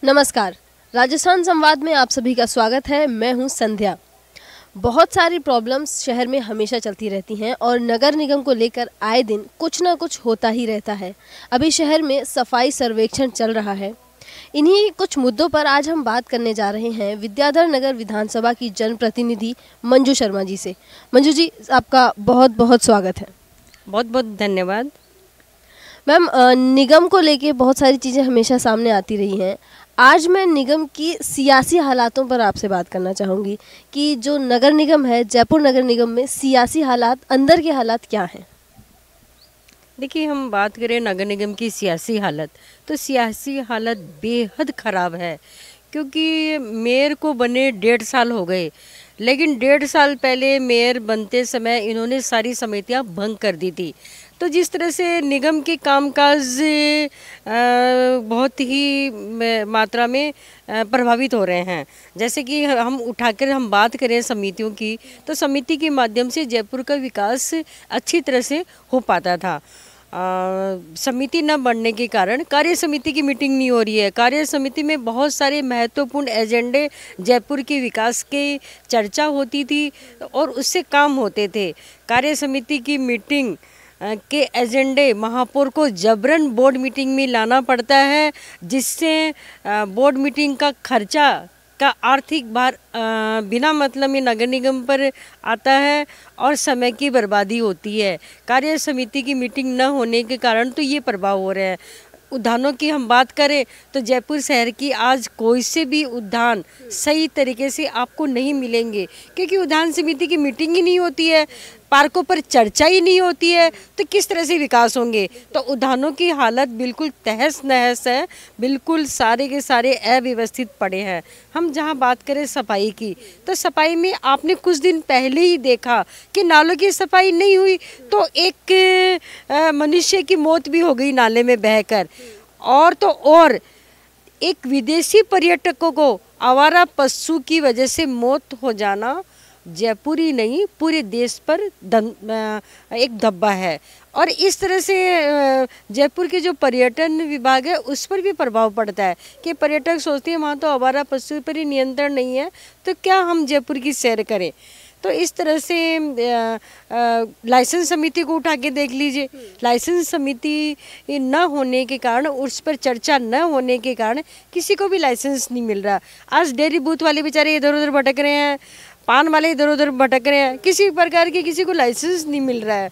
नमस्कार। राजस्थान संवाद में आप सभी का स्वागत है। मैं हूं संध्या। बहुत सारी प्रॉब्लम्स शहर में हमेशा चलती रहती हैं और नगर निगम को लेकर आए दिन कुछ ना कुछ होता ही रहता है। अभी शहर में सफाई सर्वेक्षण चल रहा है। इन्हीं कुछ मुद्दों पर आज हम बात करने जा रहे हैं विद्याधर नगर विधानसभा की जनप्रतिनिधि मंजू शर्मा जी से। मंजू जी, आपका बहुत बहुत स्वागत है। बहुत बहुत धन्यवाद। मैम, निगम को लेके बहुत सारी चीज़ें हमेशा सामने आती रही हैं। आज मैं निगम की सियासी हालातों पर आपसे बात करना चाहूँगी कि जो नगर निगम है, जयपुर नगर निगम में सियासी हालात, अंदर के हालात क्या हैं? देखिए, हम बात करें नगर निगम की सियासी हालत, तो सियासी हालत बेहद ख़राब है। क्योंकि मेयर को बने 1.5 साल हो गए, लेकिन 1.5 साल पहले मेयर बनते समय इन्होंने सारी समितियां भंग कर दी थी। तो जिस तरह से निगम के कामकाज बहुत ही मात्रा में प्रभावित हो रहे हैं। जैसे कि हम बात करें समितियों की, तो समिति के माध्यम से जयपुर का विकास अच्छी तरह से हो पाता था। समिति न बनने के कारण कार्य समिति की मीटिंग नहीं हो रही है। कार्य समिति में बहुत सारे महत्वपूर्ण एजेंडे जयपुर के विकास के चर्चा होती थी और उससे काम होते थे। कार्य समिति की मीटिंग के एजेंडे महापौर को जबरन बोर्ड मीटिंग में लाना पड़ता है, जिससे बोर्ड मीटिंग का खर्चा का आर्थिक भार बिना मतलब में नगर निगम पर आता है और समय की बर्बादी होती है। कार्य समिति की मीटिंग न होने के कारण तो ये प्रभाव हो रहे हैं। उद्यानों की हम बात करें तो जयपुर शहर की आज कोई से भी उद्यान सही तरीके से आपको नहीं मिलेंगे, क्योंकि उद्यान समिति की मीटिंग ही नहीं होती है, पार्कों पर चर्चा ही नहीं होती है, तो किस तरह से विकास होंगे। तो उद्यानों की हालत बिल्कुल तहस नहस है, बिल्कुल सारे के सारे अव्यवस्थित पड़े हैं। हम जहां बात करें सफाई की, तो सफाई में आपने कुछ दिन पहले ही देखा कि नालों की सफाई नहीं हुई तो एक मनुष्य की मौत भी हो गई नाले में बहकर। और एक विदेशी पर्यटकों को आवारा पशु की वजह से मौत हो जाना जयपुर ही नहीं पूरे देश पर एक धब्बा है। और इस तरह से जयपुर के जो पर्यटन विभाग है उस पर भी प्रभाव पड़ता है कि पर्यटक सोचते हैं वहाँ तो आवारा पशु पर ही नियंत्रण नहीं है, तो क्या हम जयपुर की सैर करें। तो इस तरह से लाइसेंस समिति को उठा के देख लीजिए। लाइसेंस समिति न होने के कारण, उस पर चर्चा न होने के कारण किसी को भी लाइसेंस नहीं मिल रहा। आज डेयरी बूथ वाले बेचारे इधर उधर भटक रहे हैं, पान वाले इधर उधर भटक रहे हैं, किसी प्रकार के किसी को लाइसेंस नहीं मिल रहा है।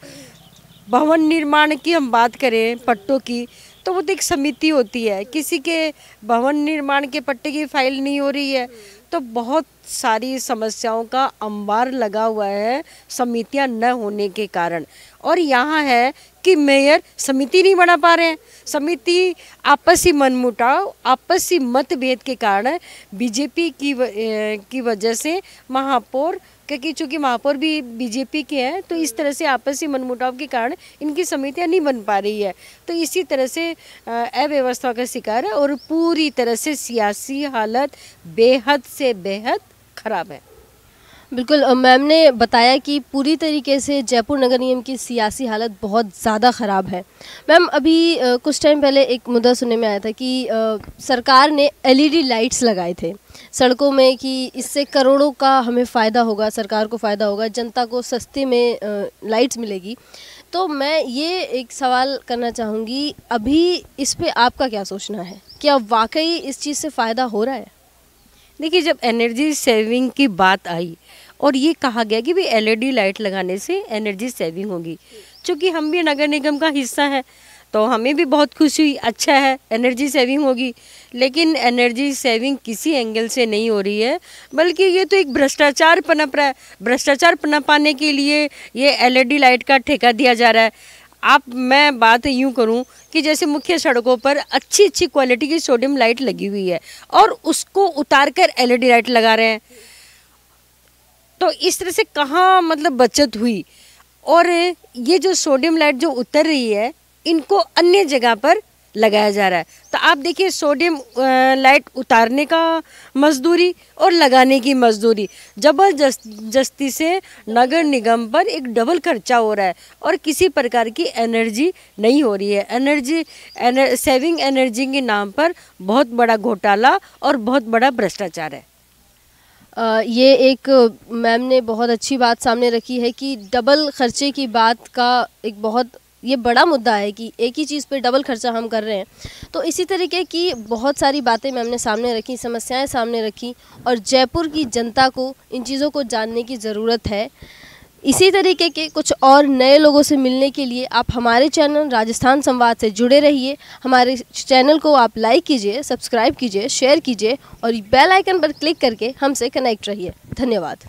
भवन निर्माण की हम बात करें, पट्टों की, तो वो तो एक समिति होती है, किसी के भवन निर्माण के पट्टे की फाइल नहीं हो रही है। तो बहुत सारी समस्याओं का अंबार लगा हुआ है समितियां न होने के कारण। और यहाँ है कि मेयर समिति नहीं बना पा रहे हैं। समिति आपसी मनमुटाव, आपसी मतभेद के कारण बीजेपी की वजह से महापौर, क्योंकि चूँकि महापौर भी बीजेपी के हैं, तो इस तरह से आपसी मनमुटाव के कारण इनकी समितियां नहीं बन पा रही है। तो इसी तरह से अव्यवस्था का शिकार है और पूरी तरह से सियासी हालत बेहद से बेहद खराब है। बिल्कुल, मैम ने बताया कि पूरी तरीके से जयपुर नगर निगम की सियासी हालत बहुत ज़्यादा ख़राब है। मैम, अभी कुछ टाइम पहले एक मुद्दा सुनने में आया था कि सरकार ने एलईडी लाइट्स लगाए थे सड़कों में कि इससे करोड़ों का हमें फ़ायदा होगा, सरकार को फ़ायदा होगा, जनता को सस्ते में लाइट्स मिलेगी। तो मैं ये एक सवाल करना चाहूँगी, अभी इस पे आपका क्या सोचना है? क्या वाकई इस चीज़ से फ़ायदा हो रहा है? देखिए, जब एनर्जी सेविंग की बात आई और ये कहा गया कि भाई एलईडी लाइट लगाने से एनर्जी सेविंग होगी, क्योंकि हम भी नगर निगम का हिस्सा है तो हमें भी बहुत खुशी हुई, अच्छा है एनर्जी सेविंग होगी। लेकिन एनर्जी सेविंग किसी एंगल से नहीं हो रही है, बल्कि ये तो एक भ्रष्टाचार पनप रहा है। भ्रष्टाचार पनपाने के लिए ये एलईडी लाइट का ठेका दिया जा रहा है। मैं बात यूँ करूँ कि जैसे मुख्य सड़कों पर अच्छी अच्छी क्वालिटी की सोडियम लाइट लगी हुई है और उसको उतार कर एलईडी लाइट लगा रहे हैं, तो इस तरह से कहाँ मतलब बचत हुई। और ये जो सोडियम लाइट जो उतर रही है, इनको अन्य जगह पर लगाया जा रहा है। तो आप देखिए सोडियम लाइट उतारने का मजदूरी और लगाने की मजदूरी, जबरदस्ती से नगर निगम पर एक डबल खर्चा हो रहा है और किसी प्रकार की एनर्जी नहीं हो रही है। सेविंग एनर्जी के नाम पर बहुत बड़ा घोटाला और बहुत बड़ा भ्रष्टाचार है। ये एक मैम ने बहुत अच्छी बात सामने रखी है कि डबल खर्चे की बात का एक बहुत ये बड़ा मुद्दा है कि एक ही चीज़ पे डबल खर्चा हम कर रहे हैं। तो इसी तरीके की बहुत सारी बातें मैम ने सामने रखी, समस्याएं सामने रखी और जयपुर की जनता को इन चीज़ों को जानने की ज़रूरत है। इसी तरीके के कुछ और नए लोगों से मिलने के लिए आप हमारे चैनल राजस्थान संवाद से जुड़े रहिए। हमारे चैनल को आप लाइक कीजिए, सब्सक्राइब कीजिए, शेयर कीजिए और बेल आइकन पर क्लिक करके हमसे कनेक्ट रहिए। धन्यवाद।